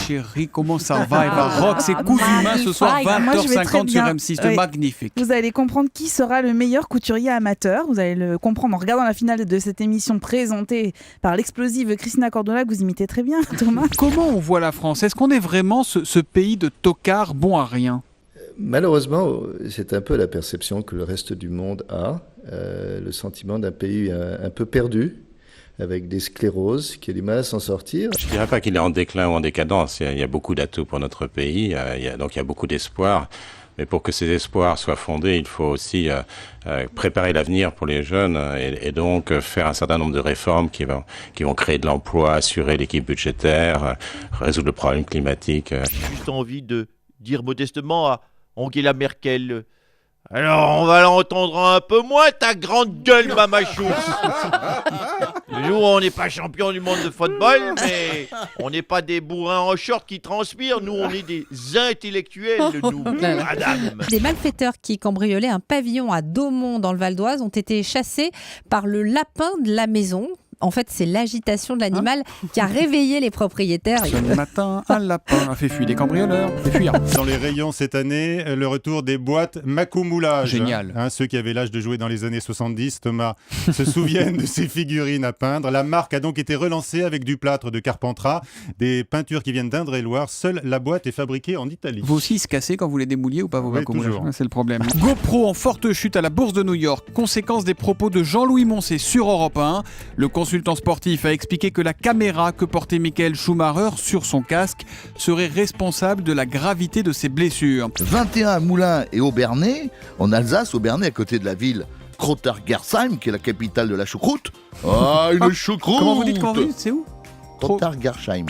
chérie, comment ça va Eva Rock, c'est Cousumain ce soir, Moi, je vais très 20h50 sur bien. M6, c'est Oui. magnifique. Vous allez comprendre qui sera le meilleur couturier amateur. Vous allez le comprendre en regardant la finale de cette émission présentée par l'explosive Christina Cordula, que vous imitez très bien, Thomas. Comment on voit la France? Est-ce qu'on est vraiment ce pays de tocards bons à rien? Malheureusement, c'est un peu la perception que le reste du monde a, le sentiment d'un pays un peu perdu, avec des scléroses, qui a du mal à s'en sortir. Je ne dirais pas qu'il est en déclin ou en décadence. Il y a beaucoup d'atouts pour notre pays, donc il y a beaucoup d'espoir. Mais pour que ces espoirs soient fondés, il faut aussi préparer l'avenir pour les jeunes et donc faire un certain nombre de réformes qui vont créer de l'emploi, assurer l'équipe budgétaire, résoudre le problème climatique. J'ai juste envie de dire modestement à Angela Merkel: alors on va l'entendre un peu moins ta grande gueule, mamachou. Nous on n'est pas champion du monde de football, mais on n'est pas des bourrins en short qui transpirent. Nous on est des intellectuels, nous, madame. Des malfaiteurs qui cambriolaient un pavillon à Daumont dans le Val d'Oise ont été chassés par le lapin de la maison. En fait, c'est l'agitation de l'animal qui a réveillé les propriétaires. Ce matin, un lapin a fait fuir des cambrioleurs, fait fuir. Dans les rayons cette année, le retour des boîtes Macomoulage. Génial. Ceux qui avaient l'âge de jouer dans les années 70, Thomas, se souviennent de ces figurines à peindre. La marque a donc été relancée avec du plâtre de Carpentras, des peintures qui viennent d'Indre-et-Loire. Seule la boîte est fabriquée en Italie. Vous aussi, se casser quand vous les démouliez ou pas vos Oui, Macomoulages? toujours. C'est le problème. GoPro en forte chute à la Bourse de New York. Conséquence des propos de Jean-Louis Moncé sur Europe 1. Le consultant sportif a expliqué que la caméra que portait Michael Schumacher sur son casque serait responsable de la gravité de ses blessures. 21 à Moulins et Aubernais, en Alsace, Aubernais à côté de la ville Crottargersheim, qui est la capitale de la choucroute. Ah, une choucroute. Comment vous dites, c'est où? Crottargersheim.